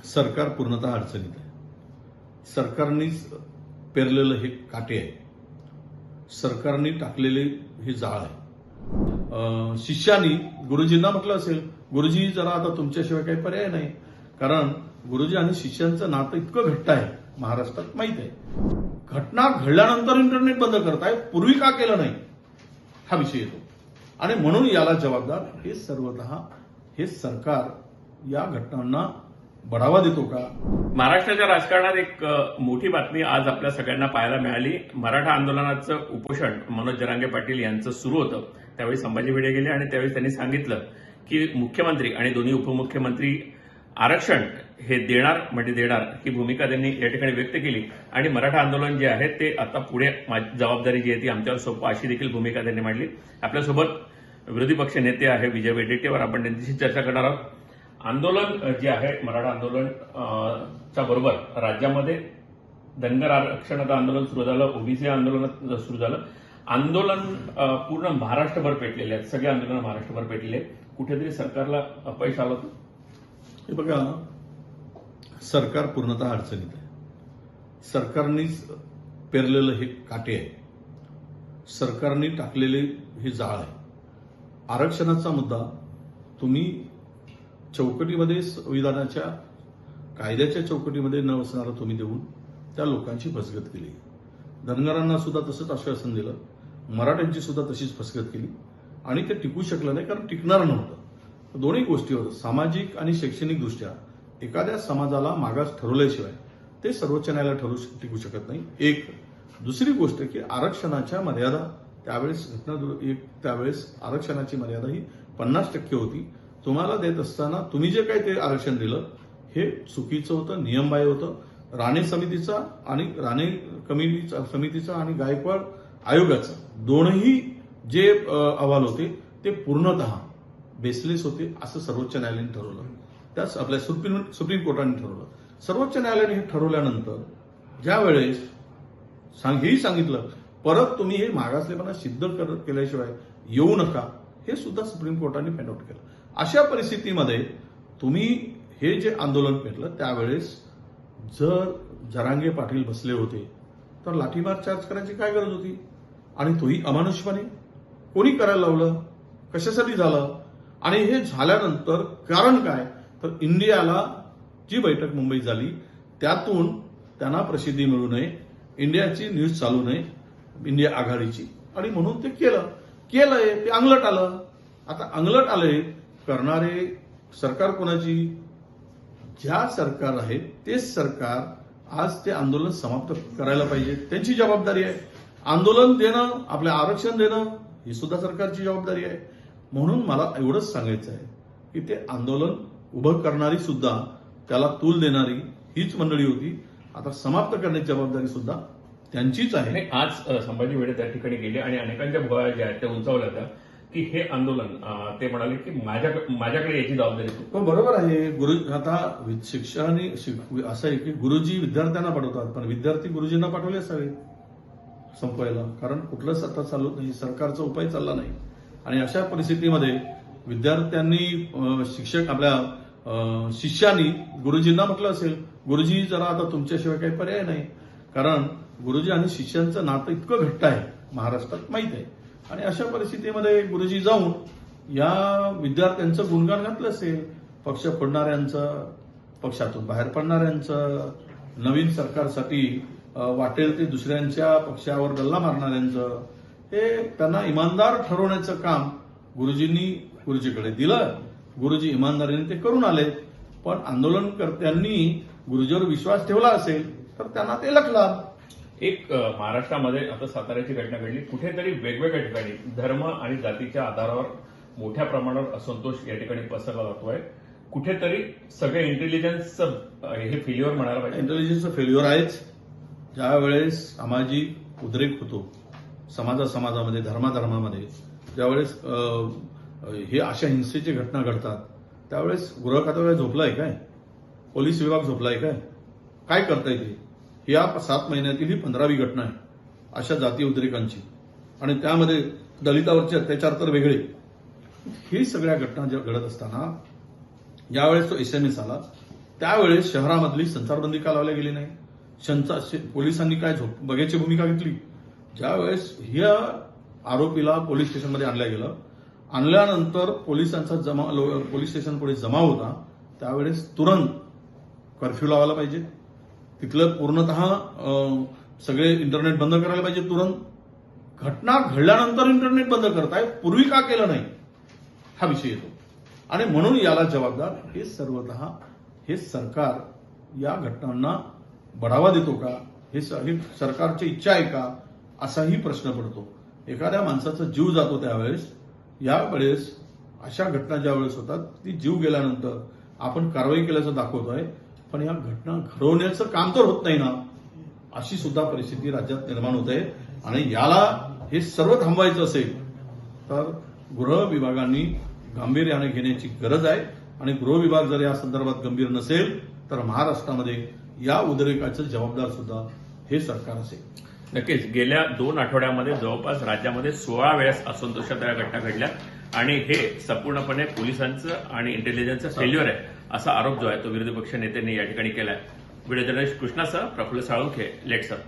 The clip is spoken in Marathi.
सरकार पूर्णतः अडचणीत आहे. सरकारनेच पेरलेलं हे काटे आहे. सरकारने टाकलेले हे जाळ आहे. शिष्यानी गुरुजींना म्हटलं असेल, गुरुजी जरा आता तुमच्याशिवाय काही पर्याय नाही, कारण गुरुजी आणि शिष्यांचं नातं इतकं घट्ट आहे, महाराष्ट्रात माहित आहे. घटना घडल्यानंतर इंटरनेट बंद करताय, पूर्वी का केलं नाही हा विषय येतो. आणि म्हणून याला जबाबदार हे सर्वतः हे सरकार या घटनांना बढावा देतो का? महाराष्ट्राच्या राजकारणात एक मोठी बातमी आज आपल्या सगळ्यांना पाहायला मिळाली. मराठा आंदोलनाचं उपोषण मनोज जरांगे पाटील यांचं सुरू होतं. त्यावेळी संभाजी भिडे गेले आणि त्यावेळी त्यांनी सांगितलं की मुख्यमंत्री आणि दोन्ही उपमुख्यमंत्री आरक्षण हे देणार म्हणजे देणार ही भूमिका त्यांनी या ठिकाणी व्यक्त केली. आणि मराठा आंदोलन जे आहे ते आता पुढे जबाबदारी जी आहे ती आमच्यावर सोपं अशी देखील भूमिका त्यांनी मांडली. आपल्यासोबत विरोधी पक्ष नेते आहे विजय वडेट्टीवार, आपण त्यांच्याशी चर्चा करणार आहोत. आंदोलन जे आहे मराठा आंदोलन च्या बरोबर राज्यामध्ये धनगर आरक्षणाचं आंदोलन सुरू झालं, ओबीसी आंदोलन सुरू झालं. आंदोलन पूर्ण महाराष्ट्रभर पेटलेले आहेत. सगळे आंदोलन महाराष्ट्रभर पेटलेले आहेत. कुठेतरी सरकारला अपयश आलं होतं. हे बघा, सरकार पूर्णतः अडचणीत आहे. सरकारनेच पेरलेलं हे काटे आहे. सरकारने टाकलेले हे जाळ आहे. आरक्षणाचा मुद्दा तुम्ही चौकटीमध्ये, संविधानाच्या कायद्याच्या चौकटीमध्ये न बसणारं तुम्ही देऊन त्या लोकांची फसगत केली. धनगरांना सुद्धा तसंच आश्वासन दिलं, मराठ्यांची सुद्धा तशीच फसगत केली आणि ते टिकू शकलं नाही, कारण टिकणार नव्हतं. दोन्ही गोष्टीवर सामाजिक आणि शैक्षणिक दृष्ट्या एखाद्या समाजाला मागास ठरवल्याशिवाय ते सर्वोच्च न्यायालय टिकू शकत नाही. एक दुसरी गोष्ट की आरक्षणाच्या मर्यादा त्यावेळेस आरक्षणाची मर्यादा ही 50% होती. तुम्हाला देत असताना तुम्ही जे काही ते आरक्षण दिलं हे चुकीचं होतं, नियमबाह्य होतं. राणे समितीचा आणि राणे समितीचा आणि गायकवाड आयोगाचा दोनही जे अहवाल होते ते पूर्णतः बेसलेस होते असं सर्वोच्च न्यायालयाने ठरवलं. त्याच आपल्या सुप्रीम कोर्टाने ठरवलं. सर्वोच्च न्यायालयाने हे ठरवल्यानंतर ज्या वेळेस हेही सांगितलं परत तुम्ही हे मागासलेपणा सिद्ध केल्याशिवाय येऊ नका, हे सुद्धा सुप्रीम कोर्टाने फाइंड आउट केलं. अशा परिस्थितीमध्ये तुम्ही हे जे आंदोलन पेटलं त्यावेळेस जर जरांगे पाटील बसले होते तर लाठीमार चार्ज करायची काय गरज होती? आणि तोही अमानुषपणे कोणी करायला लावलं? कशासाठी झालं? आणि हे झाल्यानंतर कारण काय? तर इंडियाला जी बैठक मुंबईत झाली त्यातून त्यांना प्रसिद्धी मिळू नये, इंडियाची न्यूज चालू नये, इंडिया आघाडीची, आणि म्हणून ते केलंय. ते अंगलट आलं. आता अंगलट आलंय करणारे सरकार कोणाची? ज्या सरकार आहे तेच सरकार आज ते आंदोलन समाप्त करायला पाहिजे, त्यांची जबाबदारी आहे. आंदोलन देणं, आपलं आरक्षण देणं ही सुद्धा सरकारची जबाबदारी आहे. म्हणून मला एवढंच सांगायचं आहे की ते आंदोलन उभं करणारी सुद्धा, त्याला तूल देणारी हीच मंडळी होती. आता समाप्त करण्याची जबाबदारी सुद्धा त्यांचीच आहे. आज संभाजी भिडे त्या ठिकाणी गेले आणि अनेकांच्या भुवया ज्या आहेत त्या उंचावल्या होत्या की हे आंदोलन, ते म्हणाले की माझ्याकडे याची जबाबदारी. पण बरोबर आहे. आता शिक्षण असं आहे की गुरुजी विद्यार्थ्यांना पाठवतात, पण विद्यार्थी गुरुजींना पाठवले असावे संपवायला, कारण कुठलंच आता चालू नाही, सरकारचा उपाय चालला नाही. आणि अशा परिस्थितीमध्ये विद्यार्थ्यांनी शिष्यांनी गुरुजींना म्हटलं असेल, गुरुजी जरा आता तुमच्याशिवाय काही पर्याय नाही, कारण गुरुजी आणि शिष्यांचं नातं इतकं घट्ट आहे, महाराष्ट्रात माहित आहे. आणि अशा परिस्थितीमध्ये गुरुजी जाऊन या विद्यार्थ्यांचं गुणगान घातलं असेल, पक्ष फोडणाऱ्यांचं, पक्षातून बाहेर पडणाऱ्यांचं, नवीन सरकारसाठी वाटेल ते दुसऱ्यांच्या पक्षावर गल्ला मारणाऱ्यांचं, हे त्यांना इमानदार ठरवण्याचं काम गुरुजीकडे दिलं. गुरुजी इमानदारीने ते करून आले. पण आंदोलनकर्त्यांनी गुरुजीवर विश्वास ठेवला असेल तर त्यांना ते लखला. एक महाराष्ट्रामध्ये आता साताऱ्याची घटना घडली. कुठेतरी वेगवेगळ्या ठिकाणी धर्म आणि जातीच्या आधारावर मोठ्या प्रमाणावर असंतोष या ठिकाणी पसरला जातोय. कुठेतरी सगळे इंटेलिजन्सचं हे फेल्युअर म्हणायला पाहिजे. इंटेलिजन्सचं फेल्युअर आहेच. ज्या वेळेस सामाजिक उद्रेक होतो समाजामध्ये, धर्मामध्ये, ज्यावेळेस हे अशा हिंसेची घटना घडतात त्यावेळेस गृह खातं झोपलाय काय? पोलीस विभाग झोपलाय काय करताय ते? या 7 महिन्यातील ही 15वी घटना आहे अशा जाती उद्रेकांची, आणि त्यामध्ये दलितावरचे अत्याचार तर वेगळे. ही सगळ्या घटना ज्या घडत असताना यावेळेस तो SMS आला, त्यावेळेस शहरामधली संचारबंदी का लावल्या गेली नाही? पोलिसांनी काय बघ्याची भूमिका घेतली? ज्यावेळेस ह्या आरोपीला पोलीस स्टेशनमध्ये आणलं गेलं, आणल्यानंतर पोलिसांचा पोलीस स्टेशन पुढे जमाव होता, त्यावेळेस तुरंत कर्फ्यू लावायला पाहिजे. तिथलं पूर्णतः सगळे इंटरनेट बंद करायला पाहिजे तुरंत. घटना घडल्यानंतर इंटरनेट बंद करताय, पूर्वी का केलं नाही हा विषय येतो. आणि म्हणून याला जबाबदार हे सर्वतः हे सरकार या घटनांना बढावा देतो का? हे सरकारची इच्छा आहे का? असाही प्रश्न पडतो. एखाद्या माणसाचा जीव जातो त्यावेळेस, यावेळेस अशा घटना ज्या वेळेस होतात, ती जीव गेल्यानंतर आपण कारवाई केल्याचं दाखवतोय, पण या घटना घडवण्याचं काम तर होत नाही ना, अशी सुद्धा परिस्थिती राज्यात निर्माण होते. आणि याला हे सर्व थांबवायचं असेल तर गृह विभागाने गांभीर्याने घेण्याची गरज आहे. आणि गृह विभाग जर या संदर्भात गंभीर नसेल तर महाराष्ट्रामध्ये या उद्रेकाचं जबाबदार सुद्धा हे सरकार असेल. नक्कीच गेल्या 2 आठवड्यामध्ये जवळपास राज्यामध्ये 16 वेळेस असंतोषाच्या घटना घडल्या आणि हे संपूर्णपणे पोलिसांचं आणि इंटेलिजन्सचं फेल्युअर आहे असा आरोप जो आहे तो विरोधी पक्ष नेत्यांनी या ठिकाणी केला आहे. व्हिडिओ जर्नलिस्ट कृष्णासह प्रफुल्ल साळुंखे, लेट्सअप.